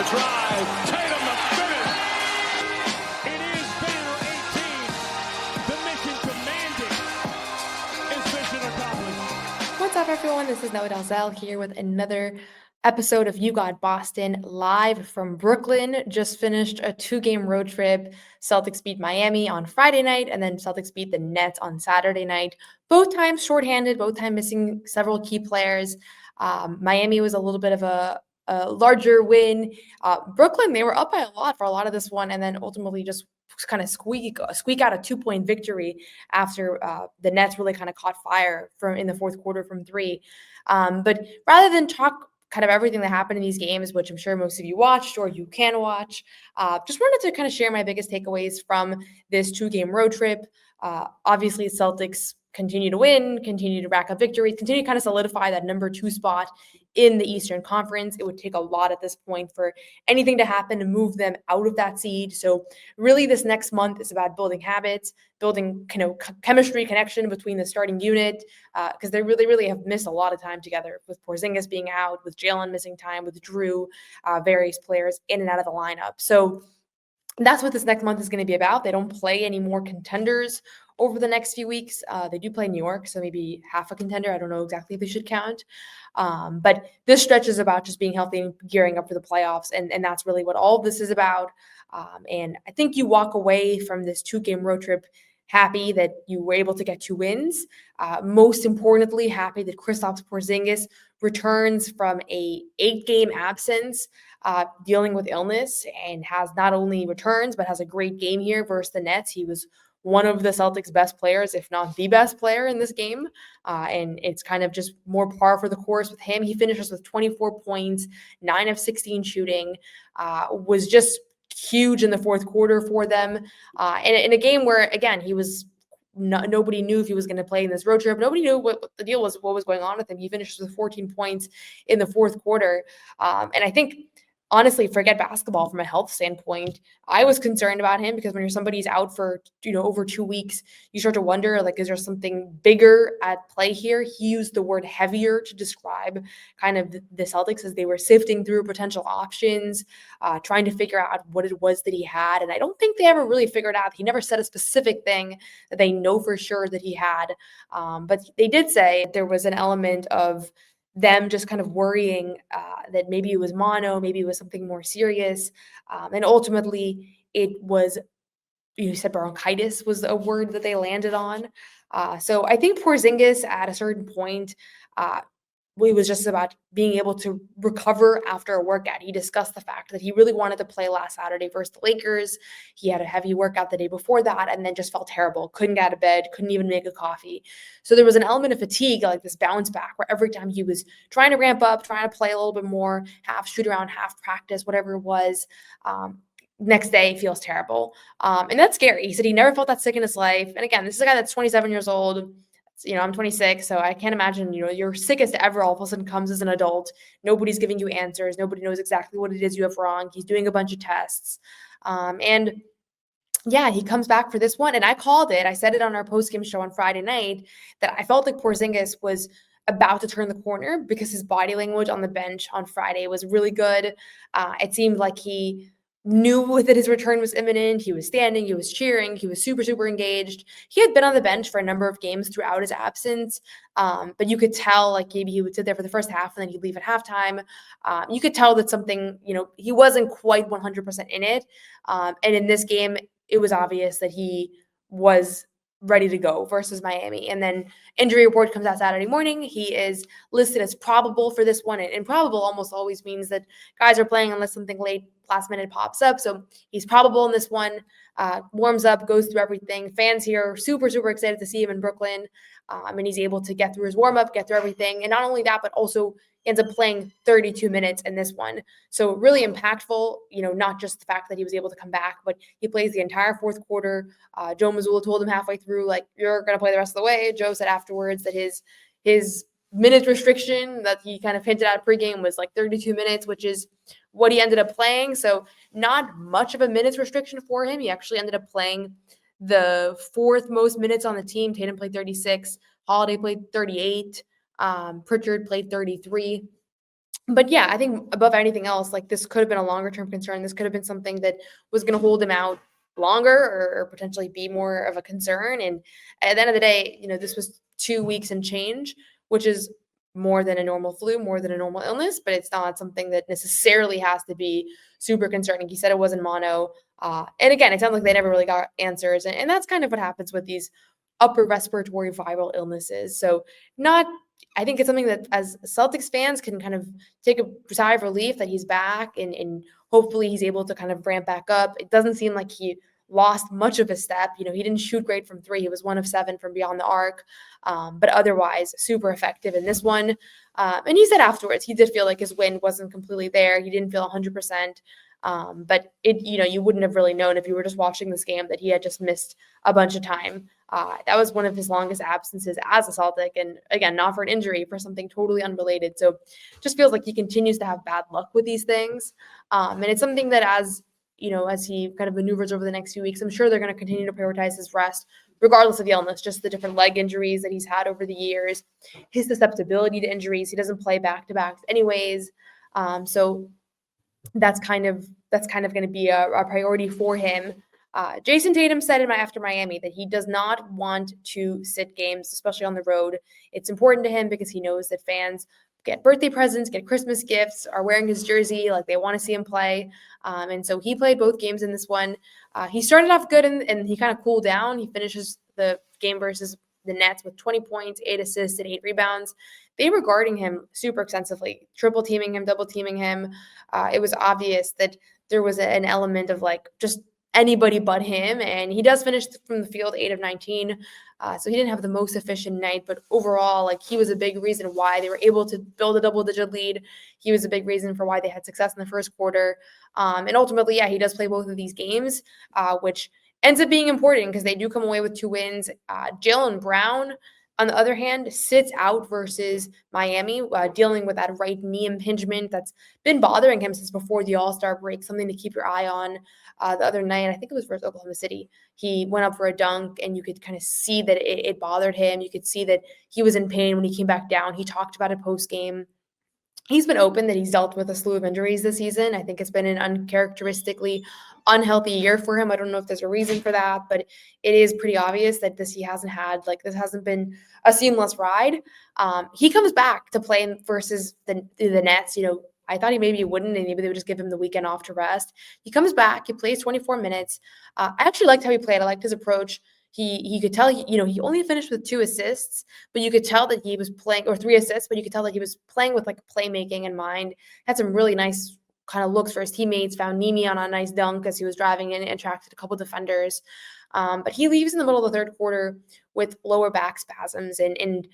the drive. Tatum the finish. It is banner 18. The mission demanding is mission accomplished. What's up, everyone? This is Noa Dalzell here with another episode of You Got Boston live from Brooklyn. Just finished a 2-game road trip. Celtics beat Miami on Friday night, and then Celtics beat the Nets on Saturday night. Both times shorthanded, both times missing several key players. Miami was a little bit of a larger win. Brooklyn, they were up by a lot for a lot of this one, and then ultimately just kind of squeak out a 2-point victory after the Nets really kind of caught fire in the fourth quarter from 3. But rather than talk kind of everything that happened in these games, which I'm sure most of you watched or you can watch, just wanted to kind of share my biggest takeaways from this 2-game road trip. Obviously, Celtics continue to win, continue to rack up victories, continue to kind of solidify that number 2 spot in the Eastern Conference. It would take a lot at this point for anything to happen to move them out of that seed. So really this next month is about building habits, building chemistry, connection between the starting unit, because they really have missed a lot of time together, with Porzingis being out, with Jaylen missing time, with Jrue, various players in and out of the lineup. So that's what this next month is going to be about. They don't play any more contenders over the next few weeks. They do play New York, so maybe half a contender. I don't know exactly if they should count. But this stretch is about just being healthy and gearing up for the playoffs, and that's really what all of this is about. And I think you walk away from this 2-game road trip happy that you were able to get 2 wins. Most importantly, happy that Kristaps Porzingis returns from a 8-game absence, dealing with illness, and has not only returns, but has a great game here versus the Nets. He was one of the Celtics' best players, if not the best player in this game. And it's kind of just more par for the course with him. He finishes with 24 points, 9 of 16 shooting, was just huge in the fourth quarter for them. And in a game where, again, he was nobody knew if he was going to play in this road trip. Nobody knew what the deal was, what was going on with him. He finishes with 14 points in the fourth quarter. And I think, honestly, forget basketball from a health standpoint. I was concerned about him because when somebody's out for, over 2 weeks, you start to wonder, like, is there something bigger at play here? He used the word heavier to describe kind of the Celtics as they were sifting through potential options, trying to figure out what it was that he had. And I don't think they ever really figured out. He never said a specific thing that they know for sure that he had. But they did say there was an element of them just kind of worrying that maybe it was mono, maybe it was something more serious. And ultimately it was, you said bronchitis was a word that they landed on. So I think Porzingis at a certain point, it was just about being able to recover after a workout. He discussed the fact that he really wanted to play last Saturday versus the Lakers. He had a heavy workout the day before that and then just felt terrible. Couldn't get out of bed, couldn't even make a coffee. So there was an element of fatigue, like this bounce back, where every time he was trying to ramp up, trying to play a little bit more, half shoot around, half practice, whatever it was, next day feels terrible. And that's scary. He said he never felt that sick in his life. And again, this is a guy that's 27 years old. I'm 26, so I can't imagine, your sickest ever all of a sudden comes as an adult. Nobody's giving you answers. Nobody knows exactly what it is you have wrong. He's doing a bunch of tests. And yeah, he comes back for this one. And I called it. I said it on our post-game show on Friday night that I felt like Porzingis was about to turn the corner because his body language on the bench on Friday was really good. It seemed like he knew that his return was imminent. He was standing, he was cheering, he was super engaged. He had been on the bench for a number of games throughout his absence, but you could tell, like, maybe he would sit there for the first half and then he'd leave at halftime. You could tell that something, he wasn't quite 100% in it. And in this game, it was obvious that he was ready to go versus Miami. And then injury report comes out Saturday morning. He is listed as probable for this one. And probable almost always means that guys are playing unless something last minute pops up. So he's probable in this one, warms up, goes through everything. Fans here super excited to see him in Brooklyn. And he's able to get through his warm up, get through everything. And not only that, but also ends up playing 32 minutes in this one. So really impactful, not just the fact that he was able to come back, but he plays the entire fourth quarter. Joe Mazzulla told him halfway through, like, you're going to play the rest of the way. Joe said afterwards that his minute restriction that he kind of hinted at pregame was like 32 minutes, which is what he ended up playing. So not much of a minutes restriction for him. He actually ended up playing the 4th most minutes on the team. Tatum played 36. Holiday played 38. Pritchard played 33. But yeah, I think above anything else, like this could have been a longer term concern. This could have been something that was going to hold him out longer or potentially be more of a concern. And at the end of the day, this was 2 weeks and change, which is more than a normal flu, more than a normal illness, but it's not something that necessarily has to be super concerning. He said it wasn't mono. And again, it sounds like they never really got answers. And that's kind of what happens with these upper respiratory viral illnesses. So not I think it's something that as Celtics fans can kind of take a sigh of relief that he's back and hopefully he's able to kind of ramp back up. It doesn't seem like he lost much of a step. He didn't shoot great from three. He was 1 of 7 from beyond the arc, but otherwise super effective in this one. And he said afterwards he did feel like his wind wasn't completely there. He didn't feel 100%. But you wouldn't have really known if you were just watching this game that he had just missed a bunch of time. That was one of his longest absences as a Celtic, and again, not for an injury, for something totally unrelated. So just feels like he continues to have bad luck with these things. And it's something that as he kind of maneuvers over the next few weeks, I'm sure they're going to continue to prioritize his rest, regardless of the illness, just the different leg injuries that he's had over the years, his susceptibility to injuries. He doesn't play back-to-backs anyways. So that's kind of going to be a priority for him. Jason Tatum said after Miami that he does not want to sit games, especially on the road. It's important to him because he knows that fans get birthday presents, get Christmas gifts, are wearing his jersey, like they want to see him play. And so he played both games in this one. He started off good and he kind of cooled down. He finishes the game versus the Nets with 20 points, 8 assists, and 8 rebounds. They were guarding him super extensively, triple teaming him, double teaming him. It was obvious that there was an element of like just anybody but him. And he does finish from the field 8 of 19. So he didn't have the most efficient night, but overall, like he was a big reason why they were able to build a double-digit lead. He was a big reason for why they had success in the first quarter. And ultimately, yeah, he does play both of these games, which ends up being important because they do come away with 2 wins. Jaylen Brown, on the other hand, sits out versus Miami, dealing with that right knee impingement that's been bothering him since before the All-Star break, something to keep your eye on. The other night, I think it was versus Oklahoma City, he went up for a dunk and you could kind of see that it bothered him. You could see that he was in pain when he came back down. He talked about it post-game. He's been open that he's dealt with a slew of injuries this season. I think it's been an uncharacteristically unhealthy year for him. I don't know if there's a reason for that, but it is pretty obvious that this hasn't been a seamless ride. He comes back to play versus the Nets. I thought he maybe wouldn't, and maybe they would just give him the weekend off to rest. He comes back. He plays 24 minutes. I actually liked how he played. I liked his approach. He could tell, he only finished with 2 assists, but you could tell that he was playing, or 3 assists, but you could tell that he was playing with like playmaking in mind. Had some really nice kind of looks for his teammates, found Nimi on a nice dunk as he was driving in and attracted a couple defenders. But he leaves in the middle of the third quarter with lower back spasms. And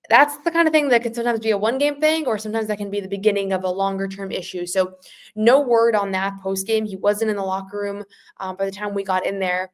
that's the kind of thing that can sometimes be a one-game thing, or sometimes that can be the beginning of a longer-term issue. So no word on that post-game. He wasn't in the locker room by the time we got in there.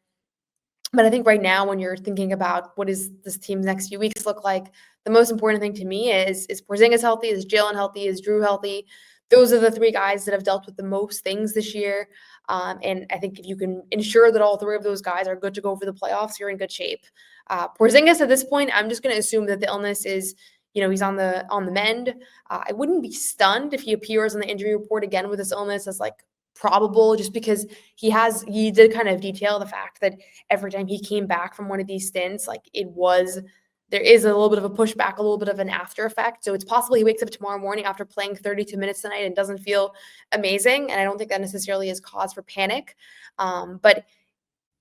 But I think right now, when you're thinking about what is this team's next few weeks look like, the most important thing to me is Porzingis healthy? Is Jaylen healthy? Is Jrue healthy? Those are the 3 guys that have dealt with the most things this year. And I think if you can ensure that all 3 of those guys are good to go for the playoffs, you're in good shape. Porzingis at this point, I'm just going to assume that the illness is, he's on the mend. I wouldn't be stunned if he appears on the injury report again with this illness as like probable, just because he did kind of detail the fact that every time he came back from one of these stints, like there is a little bit of a pushback, a little bit of an after effect. So it's possible he wakes up tomorrow morning after playing 32 minutes tonight and doesn't feel amazing. And I don't think that necessarily is cause for panic. But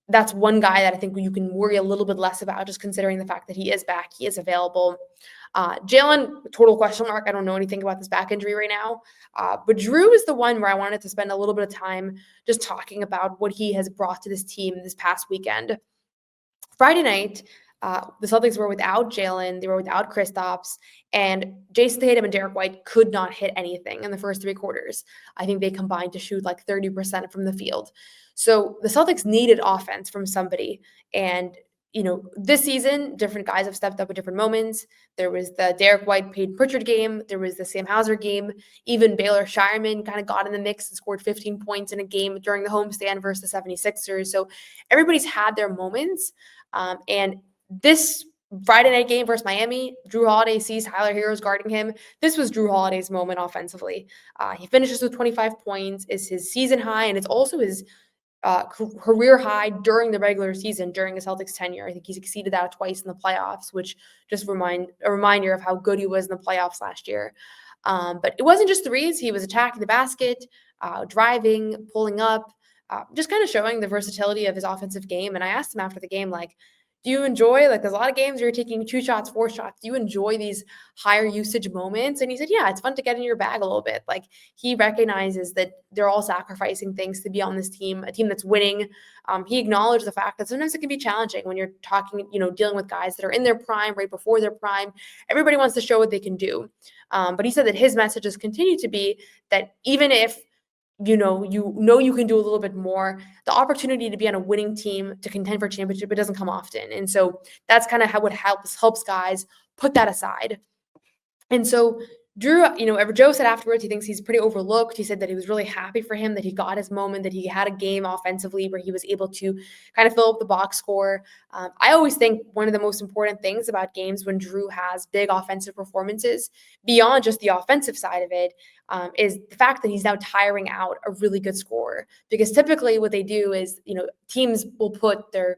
that's one guy that I think you can worry a little bit less about, just considering the fact that he is back, he is available. Jaylen, total question mark. I don't know anything about this back injury right now. But Jrue is the one where I wanted to spend a little bit of time just talking about what he has brought to this team this past weekend. Friday night, the Celtics were without Jaylen. They were without Kristaps. And Jason Tatum and Derek White could not hit anything in the first 3 quarters. I think they combined to shoot like 30% from the field. So the Celtics needed offense from somebody. And this season, different guys have stepped up at different moments. There was the Derek White, Peyton Pritchard game. There was the Sam Hauser game. Even Baylor Shireman kind of got in the mix and scored 15 points in a game during the homestand versus the 76ers. So everybody's had their moments. And this Friday night game versus Miami, Jrue Holiday sees Tyler Hero's guarding him. This was Jrue Holiday's moment offensively. He finishes with 25 points, is his season high, and it's also his career high during the regular season during his Celtics tenure. I think he's exceeded that twice in the playoffs, which just a reminder of how good he was in the playoffs last year. But it wasn't just threes. He was attacking the basket, driving, pulling up, just kind of showing the versatility of his offensive game. And I asked him after the game, like, do you enjoy, like, there's a lot of games where you're taking 2 shots, 4 shots. Do you enjoy these higher usage moments? And he said, yeah, it's fun to get in your bag a little bit. Like, he recognizes that they're all sacrificing things to be on this team, a team that's winning. He acknowledged the fact that sometimes it can be challenging when you're talking, dealing with guys that are in their prime, right before their prime. Everybody wants to show what they can do. But he said that his message has continued to be that even if you can do a little bit more, the opportunity to be on a winning team to contend for a championship, it doesn't come often. And so that's kind of how it helps guys put that aside. And so Jrue, Joe said afterwards he thinks he's pretty overlooked. He said that he was really happy for him, that he got his moment, that he had a game offensively where he was able to kind of fill up the box score. I always think one of the most important things about games when Jrue has big offensive performances, beyond just the offensive side of it, is the fact that he's now tiring out a really good scorer. Because typically what they do is, teams will put their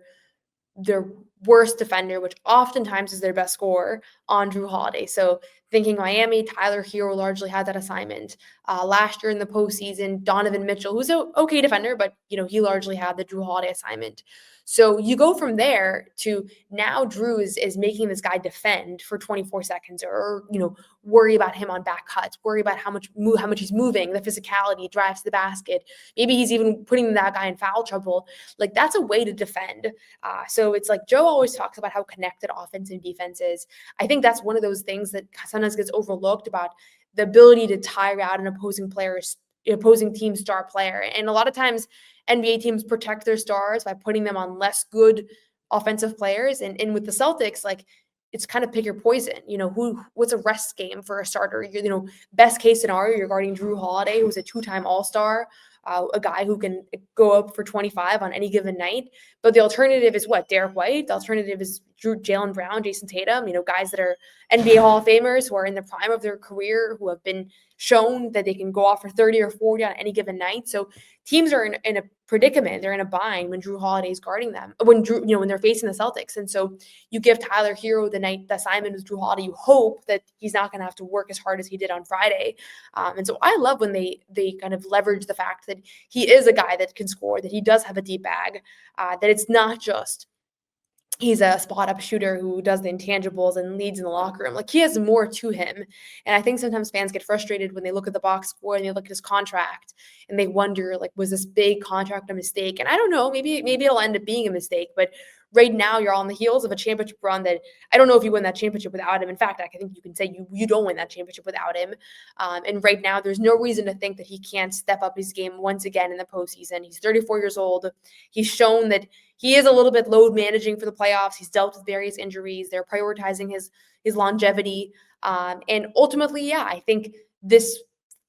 worst defender, which oftentimes is their best scorer, on Jrue Holiday. So thinking Miami, Tyler Hero largely had that assignment. Last year in the postseason, Donovan Mitchell, who's an okay defender, but he largely had the Jrue Holiday assignment. So you go from there to now Jrue is making this guy defend for 24 seconds or worry about him on back cuts, worry about how much he's moving, the physicality, drives to the basket. Maybe he's even putting that guy in foul trouble. Like, that's a way to defend. So it's like Joe always talks about how connected offense and defense is. I think that's one of those things that sometimes gets overlooked about the ability to tire out an opposing team's star player. And a lot of times NBA teams protect their stars by putting them on less good offensive players. And with the Celtics, like, it's kind of pick your poison. What's a rest game for a starter? Best case scenario, you're guarding Jrue Holiday, who's a 2-time All-Star, a guy who can go up for 25 on any given night. But the alternative is what? Derek White. The alternative is Jaylen Brown, Jason Tatum, guys that are NBA Hall of Famers who are in the prime of their career, who have been shown that they can go off for 30 or 40 on any given night. So teams are in a predicament. They're in a bind when Jrue Holiday is guarding them, when they're facing the Celtics. And so you give Tyler Hero the assignment with Jrue Holiday, you hope that he's not going to have to work as hard as he did on Friday. And so I love when they kind of leverage the fact that he is a guy that can score, that he does have a deep bag, that it's not just he's a spot-up shooter who does the intangibles and leads in the locker room. Like, he has more to him. And I think sometimes fans get frustrated when they look at the box score and they look at his contract and they wonder, like, was this big contract a mistake? And I don't know, maybe it'll end up being a mistake, but right now you're on the heels of a championship run that I don't know if you win that championship without him. In fact, I think you can say you don't win that championship without him. And right now there's no reason to think that he can't step up his game once again in the postseason. He's 34 years old. He's shown that he is a little bit load managing for the playoffs. He's dealt with various injuries. They're prioritizing his longevity. And ultimately, yeah, I think this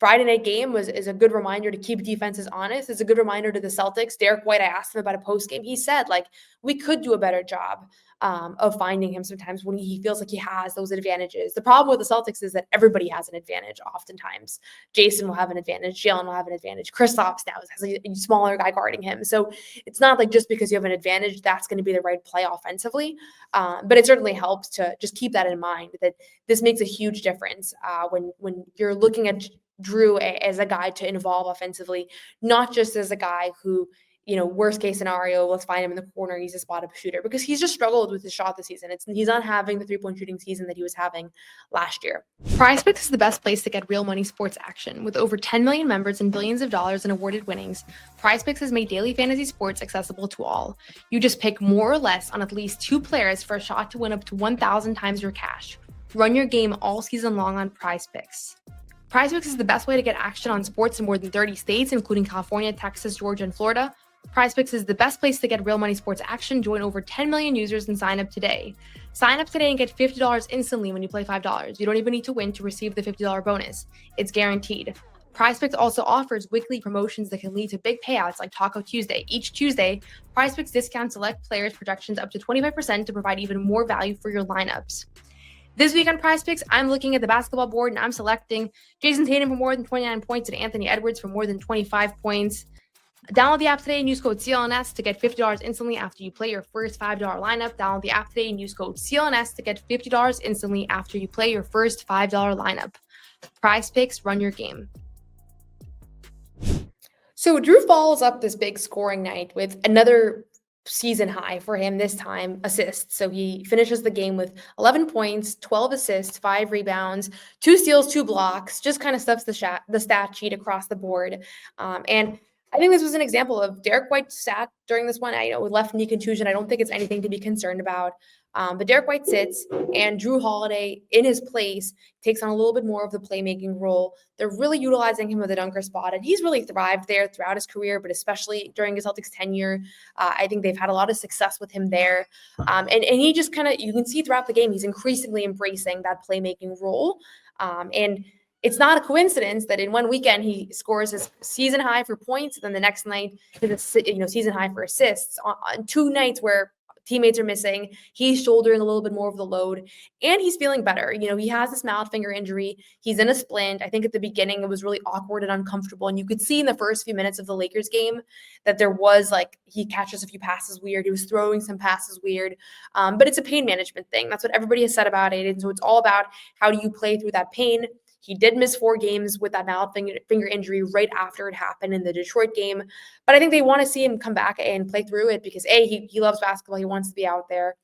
Friday night game is a good reminder to keep defenses honest. It's a good reminder to the Celtics. Derek White, I asked him about a post game. He said, like, we could do a better job of finding him sometimes when he feels like he has those advantages. The problem with the Celtics is that everybody has an advantage oftentimes. Jason will have an advantage. Jaylen will have an advantage. Kristaps now has a smaller guy guarding him. So it's not like just because you have an advantage, that's going to be the right play offensively. But it certainly helps to just keep that in mind, that this makes a huge difference when you're looking at Jrue as a guy to involve offensively, not just as a guy who, worst case scenario, let's find him in the corner, he's a spot-up shooter, because he's just struggled with his shot this season. He's not having the three-point shooting season that he was having last year. PrizePicks is the best place to get real money sports action. With over 10 million members and billions of dollars in awarded winnings, PrizePicks has made daily fantasy sports accessible to all. You just pick more or less on at least 2 players for a shot to win up to 1,000 times your cash. Run your game all season long on PrizePicks. PrizePicks is the best way to get action on sports in more than 30 states, including California, Texas, Georgia, and Florida. PrizePicks is the best place to get real money sports action. Join over 10 million users and sign up today. Sign up today and get $50 instantly when you play $5. You don't even need to win to receive the $50 bonus. It's guaranteed. PrizePicks also offers weekly promotions that can lead to big payouts like Taco Tuesday. Each Tuesday, PrizePicks discounts select players' projections up to 25% to provide even more value for your lineups. This week on PrizePicks, I'm looking at the basketball board and I'm selecting Jason Tatum for more than 29 points and Anthony Edwards for more than 25 points. Download the app today and use code CLNS to get $50 instantly after you play your first $5 lineup. Download the app today and use code CLNS to get $50 instantly after you play your first $5 lineup. PrizePicks, run your game. So Jrue follows up this big scoring night with another season high for him, this time assists. So he finishes the game with 11 points, 12 assists, 5 rebounds, 2 steals, 2 blocks, just kind of stuffs the stat sheet across the board. And I think this was an example of Derek White sat during this one. I know with left knee contusion, I don't think it's anything to be concerned about. But Derek White sits, and Jrue Holiday, in his place, takes on a little bit more of the playmaking role. They're really utilizing him with a dunker spot, and he's really thrived there throughout his career, but especially during his Celtics tenure. I think they've had a lot of success with him there. And he just kind of, you can see throughout the game, he's increasingly embracing that playmaking role. And it's not a coincidence that in one weekend he scores his season high for points, and then the next night his season high for assists. On 2 nights where teammates are missing, he's shouldering a little bit more of the load, and he's feeling better. He has this mallet finger injury. He's in a splint. I think at the beginning it was really awkward and uncomfortable, and you could see in the first few minutes of the Lakers game that there was he catches a few passes weird. He was throwing some passes weird, but it's a pain management thing. That's what everybody has said about it, and so it's all about how do you play through that pain. He did miss 4 games with that mallet finger injury right after it happened in the Detroit game. But I think they want to see him come back and play through it because, A, he loves basketball. He wants to be out there.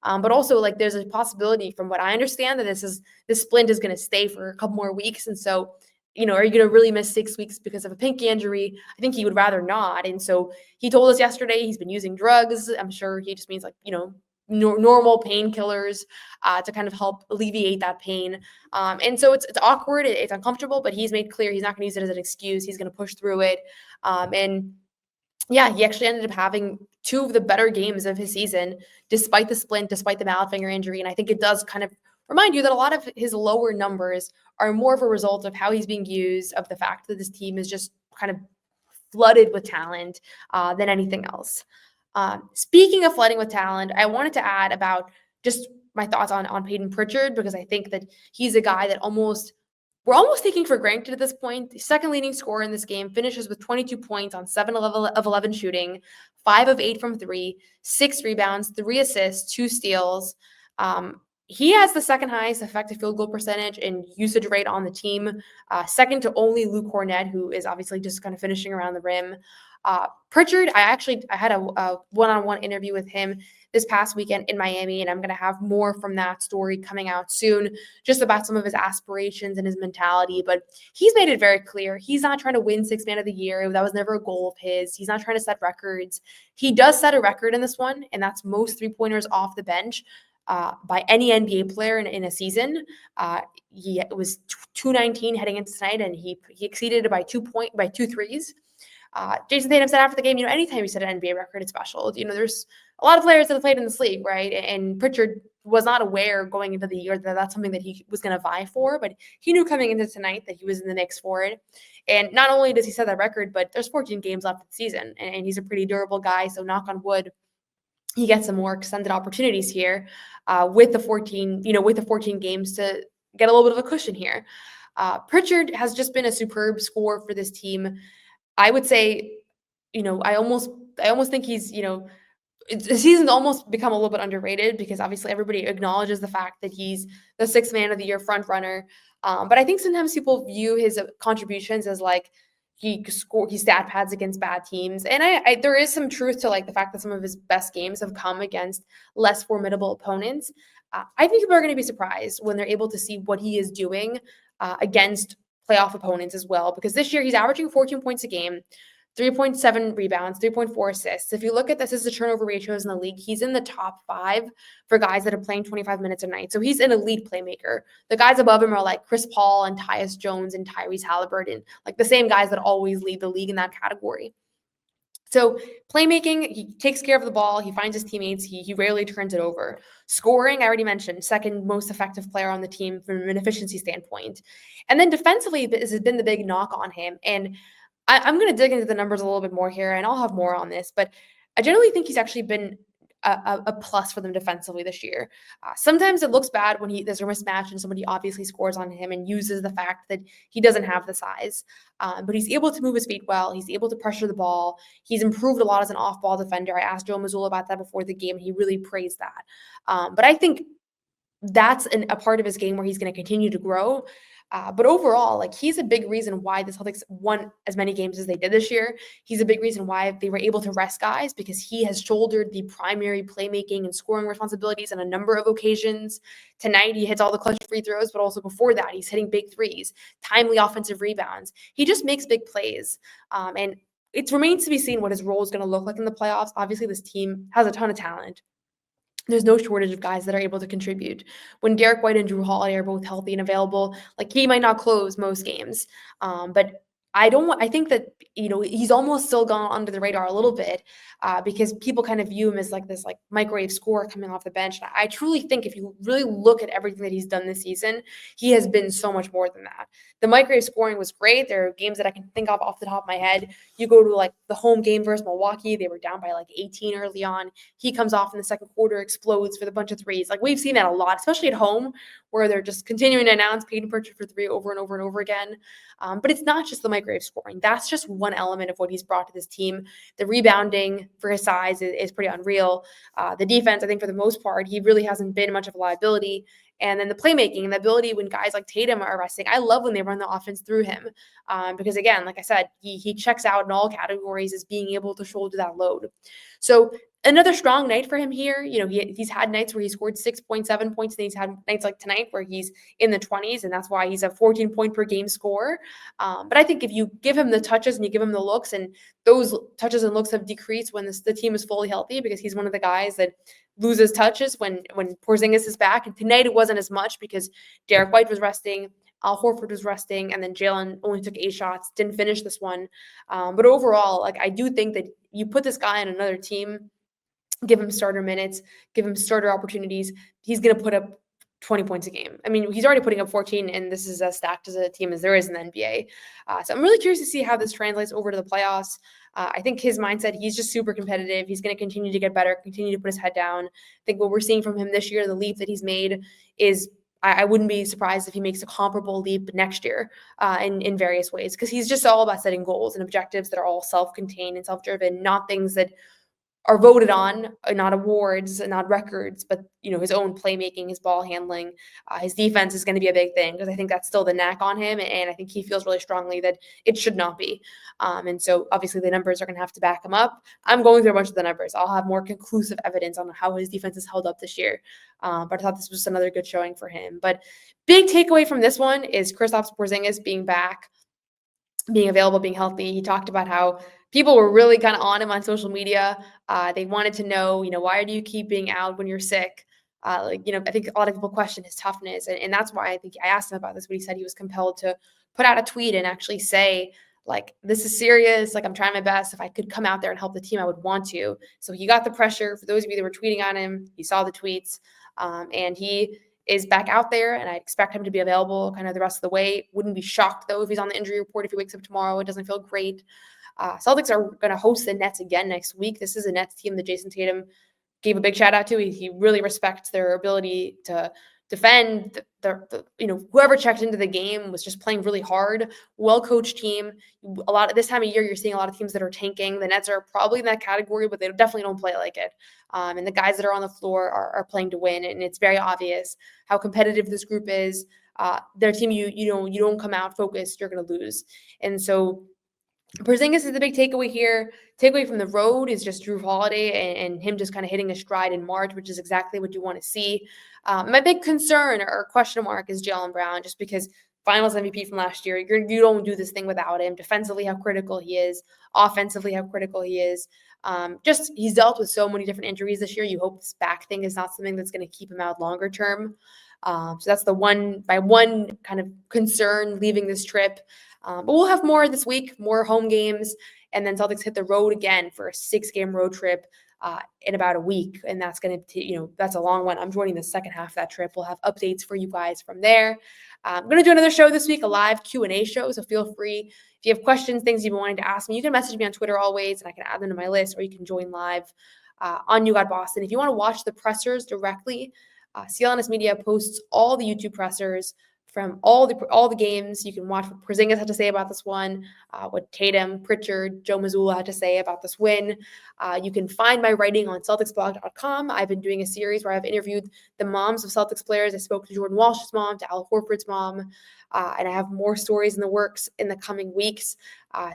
But also, there's a possibility, from what I understand, that this splint is going to stay for a couple more weeks. And so, are you going to really miss 6 weeks because of a pinky injury? I think he would rather not. And so he told us yesterday he's been using drugs. I'm sure he just means normal painkillers to kind of help alleviate that pain. And so it's awkward, it's uncomfortable, but he's made clear he's not going to use it as an excuse. He's going to push through it. And yeah, he actually ended up having 2 of the better games of his season, despite the splint, despite the mallet finger injury. And I think it does kind of remind you that a lot of his lower numbers are more of a result of how he's being used, of the fact that this team is just kind of flooded with talent than anything else. Speaking of flooding with talent, I wanted to add about just my thoughts on Peyton Pritchard, because I think that he's a guy that we're almost taking for granted at this point. The second leading scorer in this game, finishes with 22 points on 7 of 11 shooting, 5 of 8 from 3, 6 rebounds, 3 assists, 2 steals. He has the second highest effective field goal percentage and usage rate on the team, second to only Luke Cornett, who is obviously just kind of finishing around the rim. Pritchard, I had a one-on-one interview with him this past weekend in Miami, and I'm going to have more from that story coming out soon, just about some of his aspirations and his mentality. But he's made it very clear he's not trying to win 6th Man of the Year. That was never a goal of his. He's not trying to set records. He does set a record in this one, and that's most 3-pointers off the bench by any NBA player in a season. It was 219 heading into tonight, and he exceeded it by 2 threes. Jason Tatum said after the game, anytime you set an NBA record, it's special. There's a lot of players that have played in this league, right? And Pritchard was not aware going into the year that that's something that he was going to vie for, but he knew coming into tonight that he was in the mix for it. And not only does he set that record, but there's 14 games left in the season, and he's a pretty durable guy. So knock on wood, he gets some more extended opportunities here with the 14 games to get a little bit of a cushion here. Pritchard has just been a superb scorer for this team. I would say, I almost think he's, the season's almost become a little bit underrated, because obviously everybody acknowledges the fact that he's the 6th Man of the Year front runner. But I think sometimes people view his contributions as he stat pads against bad teams. And there is some truth to the fact that some of his best games have come against less formidable opponents. I think people are going to be surprised when they're able to see what he is doing against playoff opponents as well, because this year he's averaging 14 points a game, 3.7 rebounds, 3.4 assists. If you look at this as the turnover ratios in the league, he's in the top 5 for guys that are playing 25 minutes a night. So he's an elite playmaker. The guys above him are like Chris Paul and Tyus Jones and Tyrese Halliburton, the same guys that always lead the league in that category. So playmaking, he takes care of the ball. He finds his teammates. He rarely turns it over. Scoring, I already mentioned, second most effective player on the team from an efficiency standpoint. And then defensively, this has been the big knock on him. And I'm going to dig into the numbers a little bit more here, and I'll have more on this. But I generally think he's actually been a plus for them defensively this year. Sometimes it looks bad when there's a mismatch and somebody obviously scores on him and uses the fact that he doesn't have the size. But he's able to move his feet well. He's able to pressure the ball. He's improved a lot as an off-ball defender. I asked Joe Mazzulla about that before the game, and he really praised that. But I think that's a part of his game where he's going to continue to grow. But overall, like, he's a big reason why the Celtics won as many games as they did this year. He's a big reason why they were able to rest guys, because he has shouldered the primary playmaking and scoring responsibilities on a number of occasions. Tonight, he hits all the clutch free throws, but also before that, he's hitting big threes, timely offensive rebounds. He just makes big plays. And it remains to be seen what his role is going to look like in the playoffs. Obviously, this team has a ton of talent. There's no shortage of guys that are able to contribute. When Derek White and Jrue Holiday are both healthy and available, like, he might not close most games. But I think that, he's almost still gone under the radar a little bit, because people kind of view him as like this like microwave scorer coming off the bench. And I truly think if you really look at everything that he's done this season, he has been so much more than that. The microwave scoring was great. There are games that I can think of off the top of my head. You go to like the home game versus Milwaukee, they were down by like 18 early on. He comes off in the second quarter, explodes with a bunch of threes. Like, we've seen that a lot, especially at home, where they're just continuing to announce Peyton Pritchard for three over and over and over again. But it's not just the microwave scoring. That's just one element of what he's brought to this team. The rebounding for his size is pretty unreal. The defense, I think for the most part, he really hasn't been much of a liability. And then the playmaking and the ability when guys like Tatum are resting. I love when they run the offense through him, because, again, like I said, he checks out in all categories as being able to shoulder that load. So another strong night for him here. He's had nights where he scored 6.7 points, and he's had nights like tonight where he's in the 20s, and that's why he's a 14-point per game scorer. But I think if you give him the touches and you give him the looks, and those touches and looks have decreased when the team is fully healthy, because he's one of the guys that loses touches when Porzingis is back. And tonight it wasn't as much because Derek White was resting, Al Horford was resting, and then Jaylen only took 8 shots, didn't finish this one. But overall, like, I do think that you put this guy on another team, give him starter minutes, give him starter opportunities, he's going to put up 20 points a game. I mean, he's already putting up 14, and this is as stacked as a team as there is in the NBA. So I'm really curious to see how this translates over to the playoffs. I think his mindset, he's just super competitive. He's going to continue to get better, continue to put his head down. I think what we're seeing from him this year, the leap that he's made is, I wouldn't be surprised if he makes a comparable leap next year in various ways, because he's just all about setting goals and objectives that are all self-contained and self-driven, not things that are voted on, not awards, not records, but his own playmaking, his ball handling, his defense is going to be a big thing, because I think that's still the knack on him, and I think he feels really strongly that it should not be. And so obviously the numbers are going to have to back him up. I'm going through a bunch of the numbers. I'll have more conclusive evidence on how his defense has held up this year. But I thought this was another good showing for him. But big takeaway from this one is Kristaps Porzingis being back, being available, being healthy. He talked about how people were really kind of on him on social media. They wanted to know, why do you keep being out when you're sick? I think a lot of people question his toughness. And that's why I think I asked him about this, but he said he was compelled to put out a tweet and actually say, like, this is serious. Like, I'm trying my best. If I could come out there and help the team, I would want to. So he got the pressure. For those of you that were tweeting on him, he saw the tweets, and he is back out there, and I expect him to be available kind of the rest of the way. Wouldn't be shocked, though, if he's on the injury report, if he wakes up tomorrow and doesn't feel great. Celtics are going to host the Nets again next week. This is a Nets team that Jason Tatum gave a big shout out to. He really respects their ability to defend. Whoever checked into the game was just playing really hard. Well-coached team. A lot of this time of year, you're seeing a lot of teams that are tanking. The Nets are probably in that category, but they definitely don't play like it. And the guys that are on the floor are playing to win, and it's very obvious how competitive this group is. Their team, you don't come out focused, you're going to lose. And so Porzingis is the big takeaway here. Takeaway from the road is just Jrue Holiday and him just kind of hitting a stride in March, which is exactly what you want to see. My big concern or question mark is Jaylen Brown, just because Finals MVP from last year. You don't do this thing without him. Defensively, how critical he is. Offensively, how critical he is. He's dealt with so many different injuries this year. You hope this back thing is not something that's going to keep him out longer term. So that's the one kind of concern leaving this trip. But we'll have more this week, more home games. And then Celtics hit the road again for a 6-game road trip in about a week. And that's going to, that's a long one. I'm joining the second half of that trip. We'll have updates for you guys from there. I'm going to do another show this week, a live Q&A show. So feel free, if you have questions, things you've been wanting to ask me, you can message me on Twitter always, and I can add them to my list, or you can join live on You Got Boston. If you want to watch the pressers directly, CLNS Media posts all the YouTube pressers from all the games. You can watch what Porzingis had to say about this one, what Tatum, Pritchard, Joe Mazzulla had to say about this win. You can find my writing on CelticsBlog.com. I've been doing a series where I've interviewed the moms of Celtics players. I spoke to Jordan Walsh's mom, to Al Horford's mom, and I have more stories in the works in the coming weeks.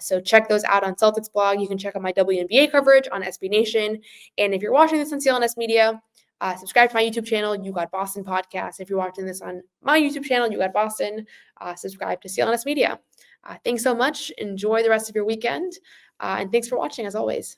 So check those out on Celtics blog. You can check out my WNBA coverage on SB Nation. And if you're watching this on CLNS Media, subscribe to my YouTube channel, You Got Boston Podcast. If you're watching this on my YouTube channel, You Got Boston, subscribe to CLNS Media. Thanks so much. Enjoy the rest of your weekend. And thanks for watching, as always.